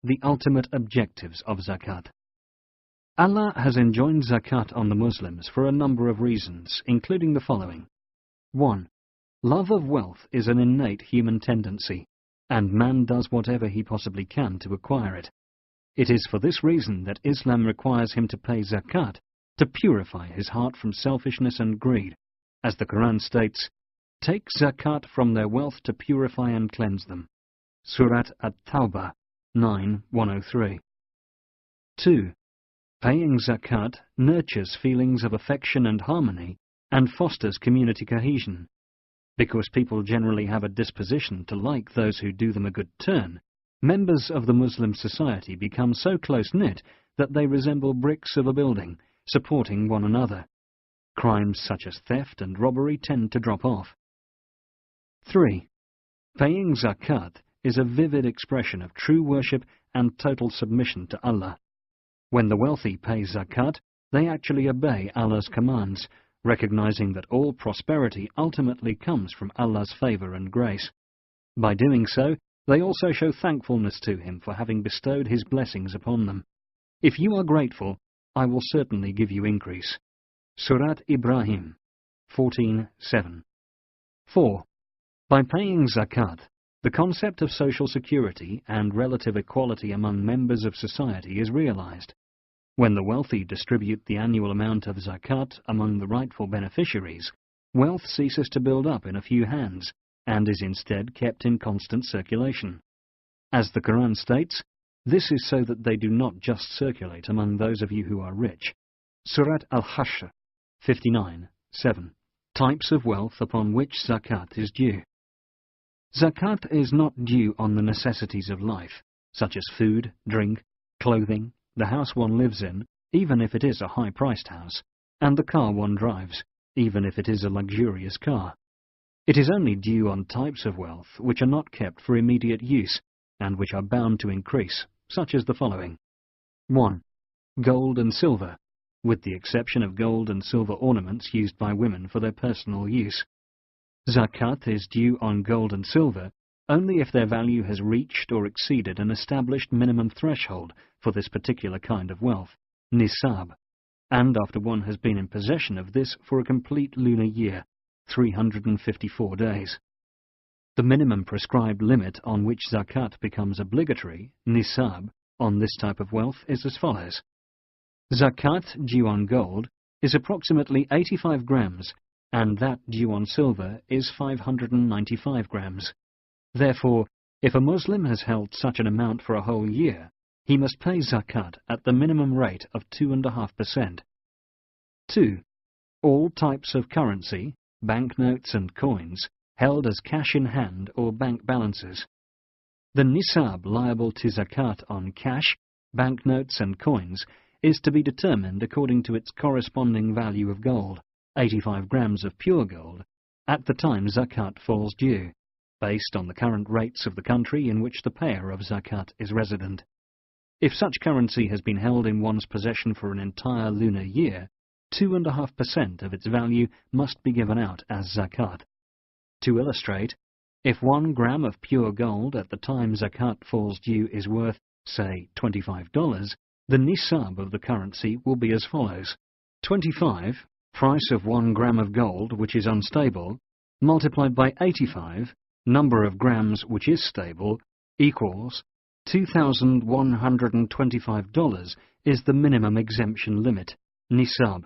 the ultimate objectives of zakat. Allah has enjoined zakat on the Muslims for a number of reasons, including the following. 1. Love of wealth is an innate human tendency, and man does whatever he possibly can to acquire it. It is for this reason that Islam requires him to pay zakat to purify his heart from selfishness and greed. As the Quran states, "Take zakat from their wealth to purify and cleanse them." Surat At-Tawbah 9:103. 2. Paying zakat nurtures feelings of affection and harmony and fosters community cohesion. Because people generally have a disposition to like those who do them a good turn, members of the Muslim society become so close-knit that they resemble bricks of a building, supporting one another. Crimes such as theft and robbery tend to drop off. 3. Paying zakat is a vivid expression of true worship and total submission to Allah. When the wealthy pay zakat, they actually obey Allah's commands, recognizing that all prosperity ultimately comes from Allah's favor and grace. By doing so, they also show thankfulness to Him for having bestowed His blessings upon them. If you are grateful, I will certainly give you increase. Surat Ibrahim 14:7. 4. By paying zakat, the concept of social security and relative equality among members of society is realized. When the wealthy distribute the annual amount of zakat among the rightful beneficiaries, wealth ceases to build up in a few hands and is instead kept in constant circulation. As the Quran states, this is so that they do not just circulate among those of you who are rich. Surat Al-Hashr 59:7. Types of wealth upon which zakat is due. Zakat is not due on the necessities of life, such as food, drink, clothing, the house one lives in, even if it is a high-priced house, and the car one drives, even if it is a luxurious car. It is only due on types of wealth which are not kept for immediate use, and which are bound to increase, such as the following. 1. Gold and silver, with the exception of gold and silver ornaments used by women for their personal use. Zakat is due on gold and silver only if their value has reached or exceeded an established minimum threshold for this particular kind of wealth, nisab, and after one has been in possession of this for a complete lunar year, 354 days. The minimum prescribed limit on which zakat becomes obligatory, nisab, on this type of wealth is as follows. Zakat due on gold is approximately 85 grams, and that due on silver is 595 grams. Therefore, if a Muslim has held such an amount for a whole year, he must pay zakat at the minimum rate of 2.5%. 2. All types of currency, banknotes and coins, held as cash in hand or bank balances. The nisab liable to zakat on cash, banknotes and coins is to be determined according to its corresponding value of gold, 85 grams of pure gold, at the time zakat falls due, based on the current rates of the country in which the payer of zakat is resident. If such currency has been held in one's possession for an entire lunar year, 2.5% of its value must be given out as zakat. To illustrate, if 1 gram of pure gold at the time zakat falls due is worth, say, $25, the nisab of the currency will be as follows. 25, price of 1 gram of gold which is unstable, multiplied by 85, number of grams which is stable, equals $2,125 is the minimum exemption limit, nisab.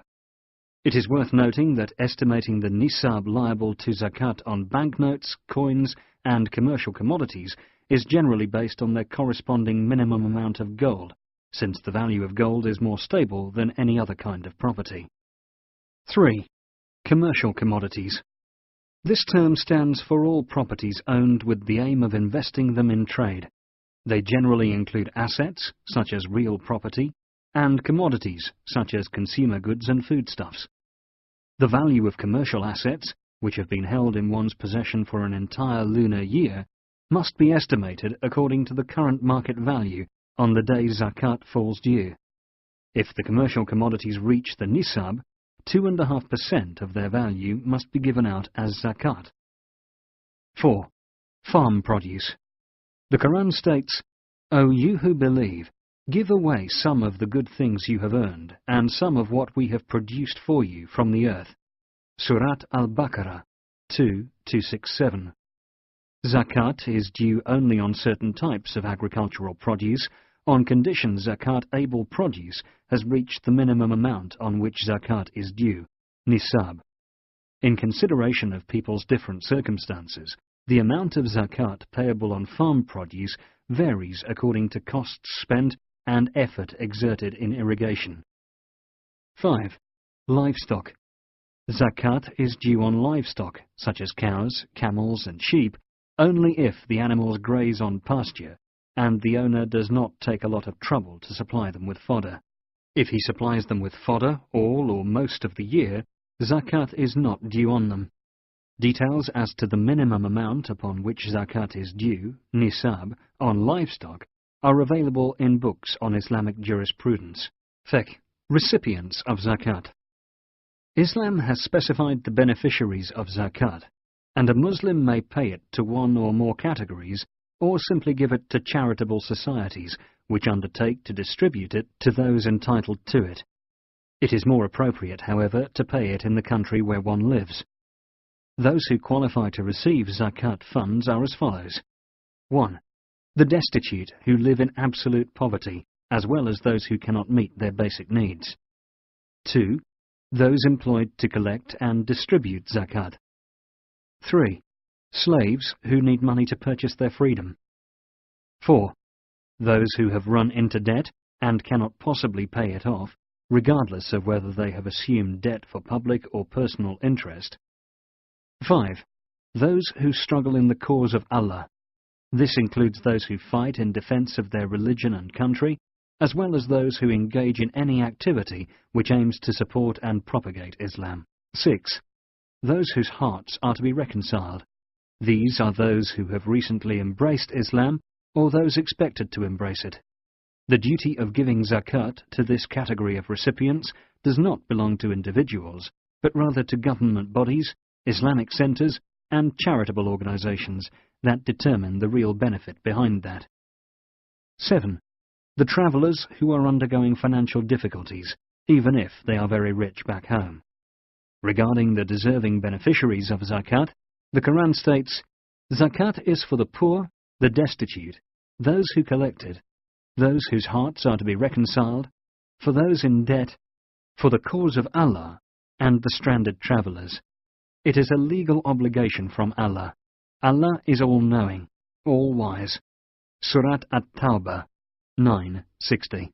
It is worth noting that estimating the nisab liable to zakat on banknotes, coins, and commercial commodities is generally based on their corresponding minimum amount of gold, since the value of gold is more stable than any other kind of property. 3. Commercial commodities. This term stands for all properties owned with the aim of investing them in trade. They generally include assets, such as real property, and commodities, such as consumer goods and foodstuffs. The value of commercial assets, which have been held in one's possession for an entire lunar year, must be estimated according to the current market value on the day zakat falls due. If the commercial commodities reach the nisab, 2.5% of their value must be given out as zakat. 4. Farm produce. The Quran states, O you who believe, give away some of the good things you have earned, and some of what we have produced for you from the earth. Surat Al-Baqarah 2:267. Zakat is due only on certain types of agricultural produce, on condition zakat-able produce has reached the minimum amount on which zakat is due, nisab. In consideration of people's different circumstances, the amount of zakat payable on farm produce varies according to costs spent and effort exerted in irrigation. 5. Livestock. Zakat is due on livestock, such as cows, camels and sheep, only if the animals graze on pasture and the owner does not take a lot of trouble to supply them with fodder. If he supplies them with fodder all or most of the year, zakat is not due on them. Details as to the minimum amount upon which zakat is due, nisab, on livestock are available in books on Islamic jurisprudence. Fiqh. Recipients of zakat. Islam has specified the beneficiaries of zakat, and a Muslim may pay it to one or more categories, or simply give it to charitable societies which undertake to distribute it to those entitled to it. It is more appropriate, however, to pay it in the country where one lives. Those who qualify to receive zakat funds are as follows. 1. The destitute who live in absolute poverty, as well as those who cannot meet their basic needs. 2. Those employed to collect and distribute zakat. 3. Slaves who need money to purchase their freedom. 4. Those who have run into debt and cannot possibly pay it off, regardless of whether they have assumed debt for public or personal interest. 5. Those who struggle in the cause of Allah. This includes those who fight in defense of their religion and country, as well as those who engage in any activity which aims to support and propagate Islam. 6. Those whose hearts are to be reconciled. These are those who have recently embraced Islam or those expected to embrace it. The duty of giving zakat to this category of recipients does not belong to individuals, but rather to government bodies, Islamic centers, and charitable organizations that determine the real benefit behind that. 7. The travelers who are undergoing financial difficulties, even if they are very rich back home. Regarding the deserving beneficiaries of zakat, the Quran states, Zakat is for the poor, the destitute, those who collect it, those whose hearts are to be reconciled, for those in debt, for the cause of Allah, and the stranded travelers. It is a legal obligation from Allah. Allah is all-knowing, all-wise. Surat At-Tawbah 9:60.